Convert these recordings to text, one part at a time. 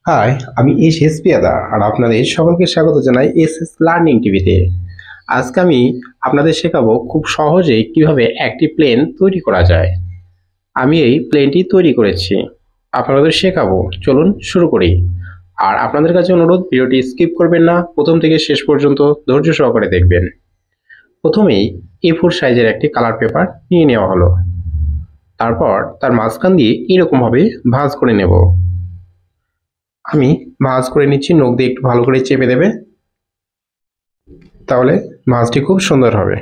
High, আমি S পিয়াদা আর আপনাদের সকলকে স্বাগত জানাই এস লার্নিং টিভিতে। আজকে আমি আপনাদের শেখাবো খুব সহজেই কিভাবে একটি প্লেন তৈরি করা যায়। আমি এই প্লেনটি তৈরি করেছি, আপনাদের শেখাবো। চলুন শুরু করি। আর আপনাদের কাছে অনুরোধ, ভিডিওটি স্কিপ করবেন না, প্রথম থেকে শেষ পর্যন্ত ধৈর্য সহকারে দেখবেন। প্রথমেই A4 সাইজের একটি কালার পেপার নিয়ে নেওয়া হলো। তারপর তার মাঝখান দিয়ে এরকমভাবে ভাঁজ করে নেব। আমি ভাঁজ করে নিচ্ছি, নখ দিয়ে একটু ভালো করে চেপে দেবে, তাহলে মাছটি খুব সুন্দর হবে।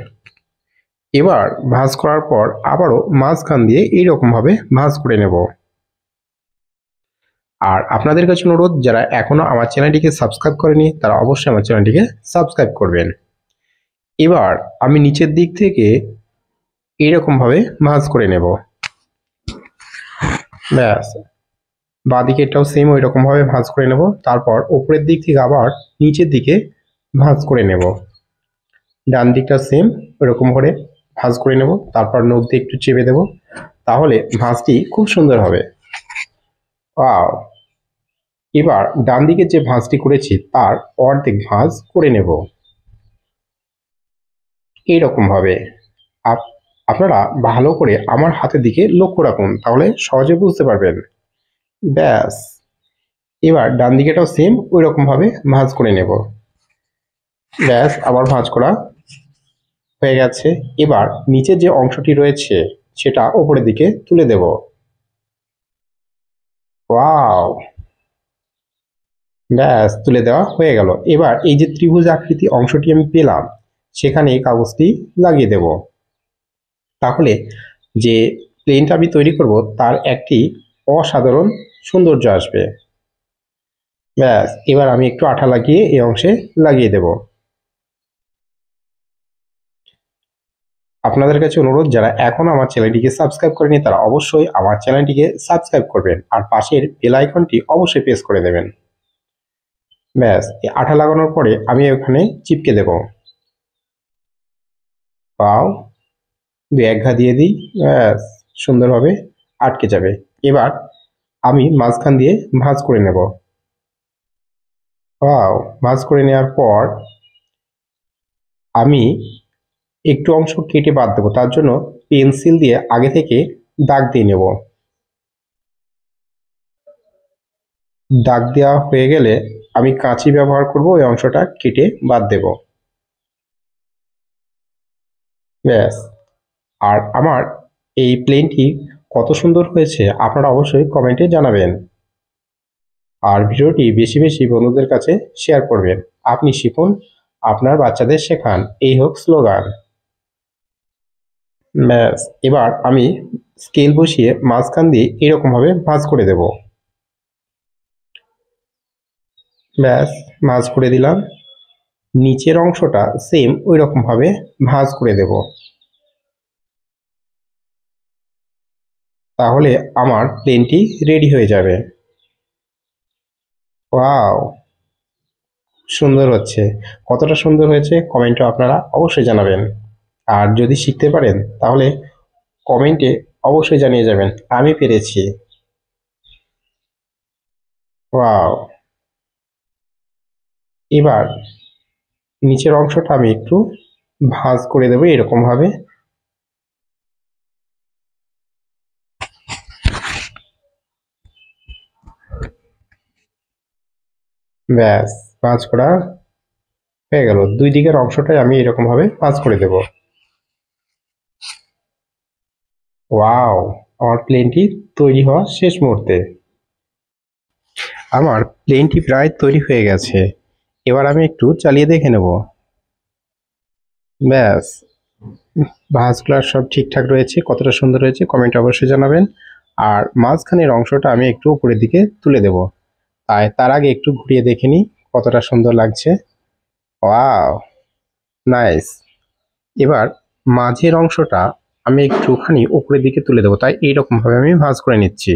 এবার ভাঁজ করার পর আবারও মাঝখান দিয়ে এইরকম ভাবে ভাঁজ করে নেব। আর আপনাদের কাছে অনুরোধ, যারা এখনো আমার চ্যানেলটিকে সাবস্ক্রাইব করেনি তারা অবশ্যই আমার চ্যানেলটিকে সাবস্ক্রাইব করবেন। এবার আমি নিচের দিক থেকে এইরকম ভাবে ভাঁজ করে নেব। ব্যাস, বাঁদিকে এটাও সেম ওই রকম ভাবে ভাঁজ করে নেব। তারপর উপরের দিক থেকে আবার নিচের দিকে ভাঁজ করে নেব। ডান দিকটা সেম ওইরকম করে ভাঁজ করে নেব। তারপর নখ দিয়ে একটু চেপে দেব, তাহলে ভাঁজটি খুব সুন্দর হবে। ওয়াও! এবার ডান দিকে যে ভাঁজটি করেছি তার অর্ধেক ভাঁজ করে নেব এইরকম ভাবে। আপনারা ভালো করে আমার হাতের দিকে লক্ষ্য রাখুন, তাহলে সহজে বুঝতে পারবেন। ব্যাস, এবার ডান দিকেটাও সেম ওই রকম ভাবে ভাঁজ করে নেব। ব্যাস, আবার ভাঁজ করা হয়ে গেছে। এবার নিচের যে অংশটি রয়েছে সেটা ওপরের দিকে তুলে দেব। ওয়াও! ব্যাস, তুলে দেওয়া হয়ে গেল। এবার এই যে ত্রিভুজ আকৃতি অংশটি আমি পেলাম, সেখানে এই কাগজটি লাগিয়ে দেব। তাহলে যে প্লেনটা আমি তৈরি করব তার একটি অসাধারণ সৌন্দর্য আসবে। ব্যাস, এবার আমি একটু আঠা লাগিয়ে এই অংশে লাগিয়ে দেব। আপনাদের কাছে অনুরোধ, যারা এখনো আমার চ্যানেলটিকে সাবস্ক্রাইব করেনি তারা অবশ্যই আমার চ্যানেলটিকে সাবস্ক্রাইব করবেন আর পাশের বেল আইকনটি অবশ্যই প্রেস করে দেবেন। ব্যাস, এই আঠা লাগানোর পরে আমি ওখানে চিপকে দেব। পাও দু এক ঘা দিয়ে দিই, ব্যাস সুন্দরভাবে আটকে যাবে। এবার আমি মাঝখান দিয়ে ভাঁজ করে নেব। ওয়াও! ভাঁজ করে নেওয়ার পর আমি একটু অংশ কেটে বাদ দেবো, তার জন্য পেন্সিল দিয়ে আগে থেকে দাগ দিয়ে নেব। দাগ দেওয়া হয়ে গেলে আমি কাঁচি ব্যবহার করব, ওই অংশটা কেটে বাদ দেব। ব্যাস, আর আমার এই প্লেনটি কত সুন্দর হয়েছে আপনারা অবশ্যই কমেন্টে জানাবেন। আর ভিডিওটি বেশি বেশি বন্ধুদের কাছে শেয়ার করবেন। আপনি শিখুন, আপনার বাচ্চাদের শেখান, এই হোক স্লোগান। ব্যাস, এবার আমি স্কেল বসিয়ে মাঝখান দিয়ে এরকমভাবে ভাঁজ করে দেব। ব্যাস, ভাঁজ করে দিলাম। নিচের অংশটা সেম ওই রকমভাবে ভাঁজ করে দেব। তাহলে আমার প্লেনটি রেডি হয়ে যাবে। ওয়াও! সুন্দর হচ্ছে। কতটা সুন্দর হয়েছে কমেন্টে আপনারা অবশ্যই জানাবেন। আর যদি শিখতে পারেন তাহলে কমেন্টে অবশ্যই জানিয়ে যাবেন আমি পেরেছি। ওয়াও! এবার নিচের অংশটা আমি একটু ভাঁজ করে দেবো এরকম ভাবে। ব্যাস, ভাঁজ করা হয়ে গেল। দুই দিকের অংশটাই আমি এরকম ভাবে ভাঁজ করে দেব। ওয়াও! আমার প্লেনটি তৈরি হওয়া শেষ মুহূর্তে। আমার প্লেনটি প্রায় তৈরি হয়ে গেছে। এবার আমি একটু চালিয়ে দেখে নেব। ব্যাস, ভাঁজগুলো সব ঠিকঠাক রয়েছে। কতটা সুন্দর হয়েছে কমেন্টে অবশ্যই জানাবেন। আর মাঝখানের অংশটা আমি একটু উপরের দিকে তুলে দেব। তার আগে একটু ঘুরিয়ে দেখে নিই কতটা সুন্দর লাগছে। ওয়াও! নাইস। এবার মাঝের অংশটা আমি একটুখানি উপরের দিকে তুলে দেবো, তাই এইরকমভাবে আমি ভাঁজ করে নিচ্ছি।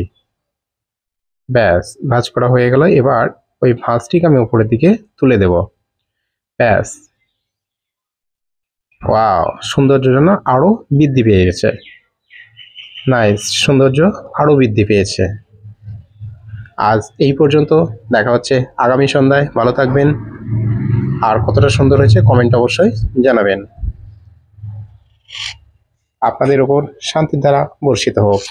ব্যাস, ভাঁজ করা হয়ে গেল। এবার ওই ভাঁজটিকে আমি উপরের দিকে তুলে দেব। ব্যাস, ওয়াও! সৌন্দর্যের জন্য আরও বৃদ্ধি পেয়ে গেছে। নাইস, সৌন্দর্য আরও বৃদ্ধি পেয়েছে। আজ এই পর্যন্ত, দেখা হচ্ছে আগামী সন্ধ্যায়। ভালো থাকবেন, আর কতটা সুন্দর হয়েছে কমেন্ট অবশ্যই জানাবেন। আপনাদের ওপর শান্তির ধারা বর্ষিত হোক।